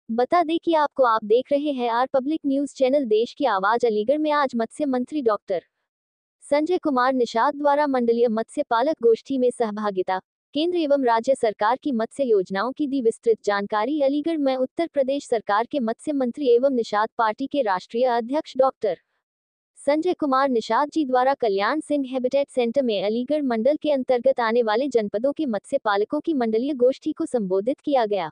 बता दें कि आप देख रहे हैं आर पब्लिक न्यूज चैनल देश की आवाज। अलीगढ़ में आज मत्स्य मंत्री डॉक्टर संजय कुमार निषाद द्वारा मंडलीय मत्स्य पालक गोष्ठी में सहभागिता। केंद्र एवं राज्य सरकार की मत्स्य योजनाओं की दी विस्तृत जानकारी। अलीगढ़ में उत्तर प्रदेश सरकार के मत्स्य मंत्री एवं निषाद पार्टी के राष्ट्रीय अध्यक्ष डॉक्टर संजय कुमार निषाद जी द्वारा कल्याण सिंह हैबिटेट सेंटर में अलीगढ़ मंडल के अंतर्गत आने वाले जनपदों के मत्स्य पालकों की मंडलीय गोष्ठी को संबोधित किया गया।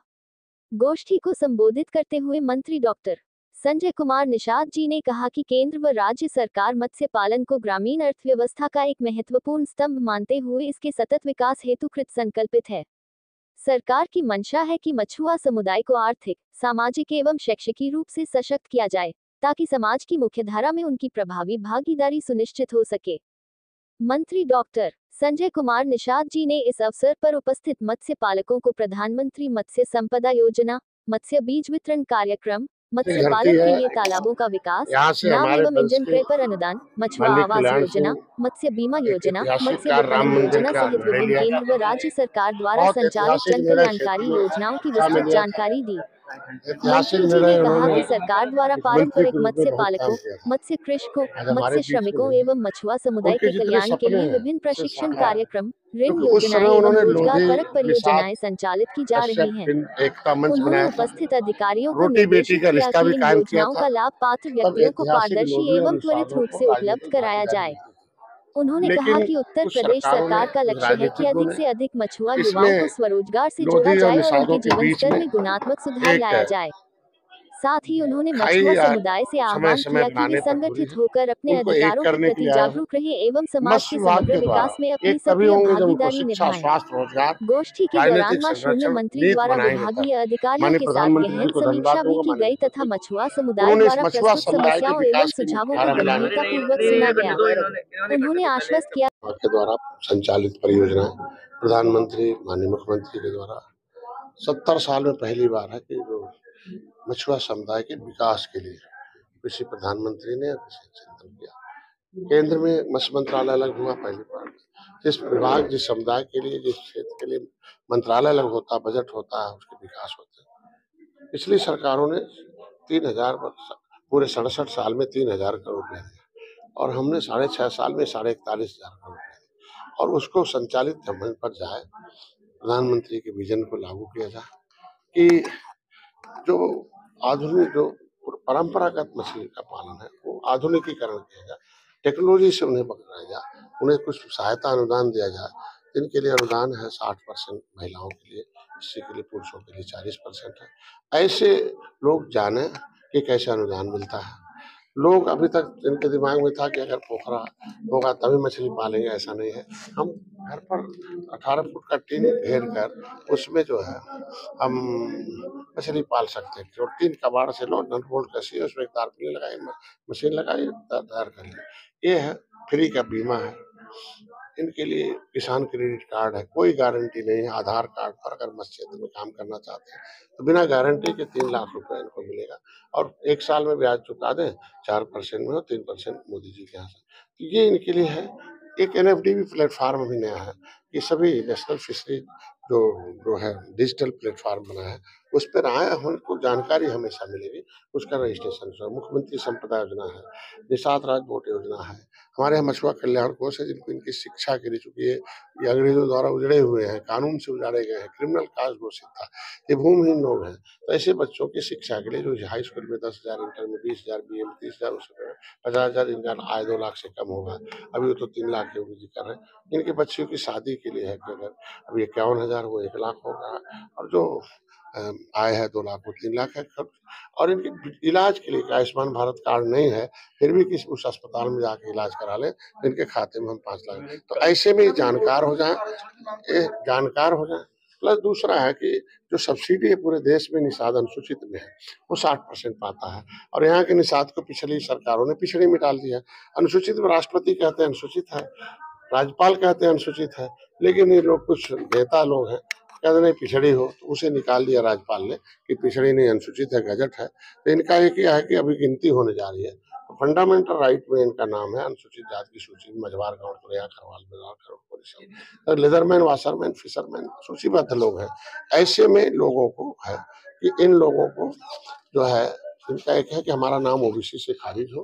गोष्ठी को संबोधित करते हुए मंत्री डॉक्टर संजय कुमार निषाद जी ने कहा कि केंद्र व राज्य सरकार मत्स्य पालन को ग्रामीण अर्थव्यवस्था का एक महत्वपूर्ण स्तंभ मानते हुए इसके सतत विकास हेतु कृत संकल्पित है। सरकार की मंशा है कि मछुआ समुदाय को आर्थिक, सामाजिक एवं शैक्षिक रूप से सशक्त किया जाए, ताकि समाज की मुख्यधारा में उनकी प्रभावी भागीदारी सुनिश्चित हो सके। मंत्री डॉक्टर संजय कुमार निषाद जी ने इस अवसर पर उपस्थित मत्स्य पालकों को प्रधानमंत्री मत्स्य संपदा योजना, मत्स्य बीज वितरण कार्यक्रम, मत्स्य पालन के लिए तालाबों का विकास, नाव एवं इंजन क्रय पर अनुदान, मछुआ आवास योजना, मत्स्य बीमा योजना, मत्स्य विपणन योजना सहित विभिन्न केंद्र व राज्य सरकार द्वारा संचालित जन कल्याणकारी योजनाओं की विस्तृत जानकारी दी। मंत्री जी ने कहा कि सरकार द्वारा पारंपरिक मत्स्य पालकों, मत्स्य कृषकों, मत्स्य श्रमिकों एवं मछुआ समुदाय के कल्याण के लिए विभिन्न प्रशिक्षण कार्यक्रम, ऋण योजनाएं एवं रोजगार परक परियोजनाएं संचालित की जा रही हैं। उन्होंने उपस्थित अधिकारियों को निर्देशित किया कि इन योजनाओं का लाभ पात्र व्यक्तियों को पारदर्शी एवं त्वरित रूप से उपलब्ध कराया जाए। उन्होंने कहा कि उत्तर प्रदेश सरकार का लक्ष्य है कि अधिक से अधिक मछुआ युवाओं को स्वरोजगार से जोड़ा जाए और उनके जीवन स्तर में गुणात्मक सुधार लाया जाए। साथ ही उन्होंने मछुआ समुदाय से आह्वान किया कि वे संगठित होकर अपने अधिकारों के प्रति जागरूक रहे एवं समाज के समग्र विकास में अपनी सक्रिय भागीदारी निभाएं। गोष्ठी के दौरान मां शून्य मंत्री द्वारा विभागीय अधिकारियों के साथ गहन समीक्षा भी की गई तथा मछुआ समुदाय द्वारा प्रस्तुत समस्याओं एवं सुझावों को गंभीरतापूर्वक सुना गया। उन्होंने आश्वस्त किया के द्वारा संचालित परियोजनाएं प्रधानमंत्री माननीय मुख्यमंत्री के द्वारा 70 साल में पहली बार है कि जो मछुआ समुदाय के विकास के लिए कृषि प्रधानमंत्री ने चिंतन किया। केंद्र में मत्स्य मंत्रालय अलग हुआ पहली बार। जिस विभाग, जिस समुदाय के लिए, जिस क्षेत्र के लिए मंत्रालय अलग होता, बजट होता है, उसके विकास होते हैं। पिछली सरकारों ने 3000 पूरे 67 साल में 3000 करोड़ रुपया दिया और हमने 6.5 साल में 41,500 करोड़ रुपया दिया और उसको संचालित जमीन पर जाए, प्रधानमंत्री के विजन को लागू किया जाए कि जो आधुनिक, जो परंपरागत मछली का पालन है वो आधुनिकीकरण किया जाए, टेक्नोलॉजी से उन्हें पकड़ाया जाए, उन्हें कुछ सहायता अनुदान दिया जाए। इनके लिए अनुदान है 60% महिलाओं के लिए, इसी के लिए पुरुषों के लिए 40% है। ऐसे लोग जाने कि कैसे अनुदान मिलता है। लोग अभी तक इनके दिमाग में था कि अगर पोखरा होगा तभी मछली पालेंगे, ऐसा नहीं है। हम घर पर 18 फुट का टीन घेर कर उसमें जो है हम मछली पाल सकते हैं। जो टीन कबाड़ से लो, नट बोल्ट कसिए, उसमें एक तारपीनी लगाई, मशीन लगाई, तैयार कर ली। ये है, फ्री का बीमा है। इनके लिए किसान क्रेडिट कार्ड है, कोई गारंटी नहीं है। आधार कार्ड पर अगर मत्स्य क्षेत्र में काम करना चाहते हैं तो बिना गारंटी के 3 लाख रुपए इनको मिलेगा और 1 साल में ब्याज चुका दें, 4% में हो, 3% मोदी जी के यहाँ से। तो ये इनके लिए है। एक एनएफडीबी प्लेटफॉर्म भी नया है कि सभी नेशनल फिशरी जो जो है डिजिटल प्लेटफॉर्म बना है, उस पर आए, हमको जानकारी हमेशा मिलेगी, उसका रजिस्ट्रेशन। मुख्यमंत्री संपदा योजना है, निषाद राज बोट योजना है, हमारे यहाँ मछुआ कल्याण कोष है जिनको इनकी शिक्षा के लिए, चूंकि ये अंग्रेजों द्वारा उजड़े हुए हैं, कानून से उजाड़े गए हैं, क्रिमिनल कास्ट घोषित था, ये भूमिहीन लोग हैं, तो ऐसे बच्चों की शिक्षा के लिए जो हाई स्कूल में 10,000, इंटर में 20,000, BA में 30,000, उसमें 50,000, इनका आय 2 लाख से कम होगा। अभी वो तो 3 लाख योगी जी कर रहे हैं। इनके बच्चों की शादी के लिए है कि अगर अभी 51,000 वो 1 लाख होगा और जो आय है 2 लाख वो 3 लाख है खर्च। और इनके इलाज के लिए आयुष्मान भारत कार्ड नहीं है, फिर भी किसी उस अस्पताल में जाके इलाज करा ले, इनके खाते में हम 5 लाख। तो ऐसे में जानकार हो जाए। प्लस दूसरा है कि जो सब्सिडी है पूरे देश में निषाद अनुसूचित में है, वो 60% पाता है और यहाँ के निषाद को पिछली सरकारों ने पिछड़ी में डाल दिया। अनुसूचित में राष्ट्रपति कहते हैं अनुसूचित है, राज्यपाल कहते हैं अनुसूचित है, लेकिन ये लोग कुछ नेता लोग हैं कहते नहीं पिछड़ी हो, तो उसे निकाल दिया राज्यपाल ने कि पिछड़ी नहीं, अनुसूचित है, गजट है। तो इनका ये क्या है कि अभी गिनती होने जा रही है फंडामेंटल राइट में इनका नाम है, अनुसूचित जाति की सूची में मझवार, गाँव, तुरैया, खरवाल, बिरवाल, खड़गपुर, सब लेदरमैन, वाशरमैन, फिशरमैन सूचीबद्ध लोग हैं। ऐसे में लोगों को है कि इन लोगों को जो है, इनका एक है कि हमारा नाम ओबीसी से खारिज हो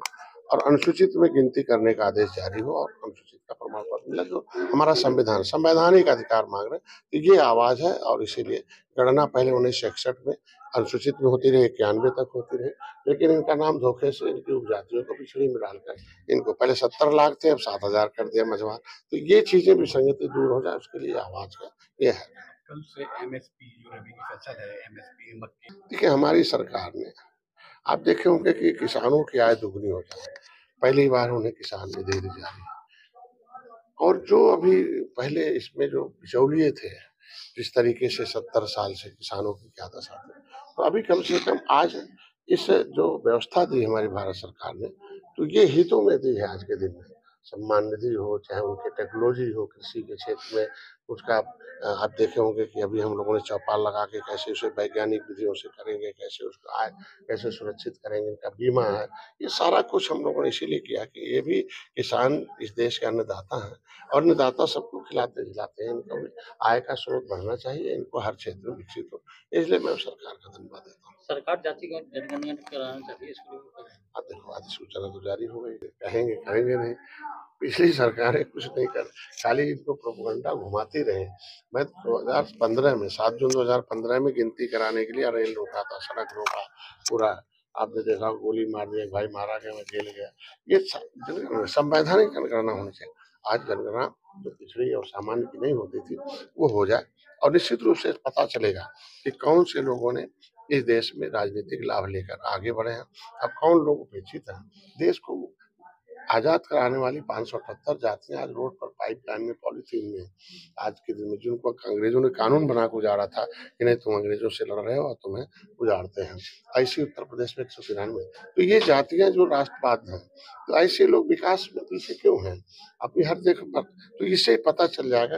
और अनुसूचित में गिनती करने का आदेश जारी हो और अनुसूचित का प्रमाण पत्र मिला, जो हमारा संवैधानिक अधिकार मांग रहे हैं। तो ये आवाज है और इसीलिए गणना पहले 1961 में अनुसूचित में होती रही, 91 तक होती रही, लेकिन इनका नाम धोखे से इनकी उपजातियों को पिछड़ी में डालकर इनको पहले 70 लाख थे, अब 7,000 कर दिया मझवार। तो ये चीजें विसंगति दूर हो जाए, उसके लिए आवाज है, ये है। कल से एमएसपी जो रबी की फसल है, एमएसपी मक्की, देखिए हमारी सरकार ने, आप देखे होंगे कि किसानों की आय दुगनी हो जाए, पहली बार उन्हें किसान निधि दी जा रही है। और जो अभी पहले इसमें जो बिचौलिए थे, जिस तरीके से 70 साल से किसानों की क्या दशा थी, तो अभी कम से कम आज इस जो व्यवस्था दी हमारी भारत सरकार ने, तो ये हितों में दी है आज के दिन में। सम्मान निधि हो, चाहे उनकी टेक्नोलॉजी हो, कृषि के क्षेत्र में उसका आप देखे होंगे कि अभी हम लोगों ने चौपाल लगा के कैसे उसे वैज्ञानिक विधियों से करेंगे, कैसे उसका आय कैसे सुरक्षित करेंगे, इनका बीमा है, ये सारा कुछ हम लोगों ने इसीलिए किया कि ये भी किसान इस देश के अन्नदाता हैं और अन्नदाता सबको खिलाते खिलाते हैं, इनका भी आय का स्रोत बढ़ना चाहिए, इनको हर क्षेत्र में विकसित हो, इसलिए मैं सरकार का धन्यवाद देता हूँ। सरकार जातिगत जनगणना कराना चाहती है, इसके लिए अब देखो अधिसूचना तो जारी हो गई, कहेंगे करेंगे नहीं, पिछली सरकारें कुछ नहीं कर, खाली इनको प्रोपेगेंडा घुमाती रहे। मैं 2015 में 7 जून 2015 में गिनती कराने के लिए रेल रोका था, सड़क रोका पूरा, आपने देखा गोली मार दिया, भाई मारा गया, मैं जेल गया। ये संवैधानिक जनगणना होनी चाहिए। आज जनगणना जो पिछड़ी और सामान्य की नहीं होती थी वो हो जाए और निश्चित रूप से पता चलेगा कि कौन से लोगों ने इस देश में राजनीतिक लाभ लेकर आगे बढ़े हैं, अब कौन लोग उपेक्षित हैं। देश को आजाद कराने वाली 578 जातियां आज रोड पर पाइपलाइन में, पॉलीथीन में आज के दिन में, जिनको अंग्रेजों ने कानून बना के उजाड़ा था कि नहीं तुम अंग्रेजों से लड़ रहे हो और तुम्हें उजाड़ते हैं, ऐसी उत्तर प्रदेश में 193। तो ये जातियां जो राष्ट्रवाद हैं, तो ऐसे लोग विकास में पीछे क्यों हैं, अपनी हर जगह पर, तो इससे पता चल जाएगा।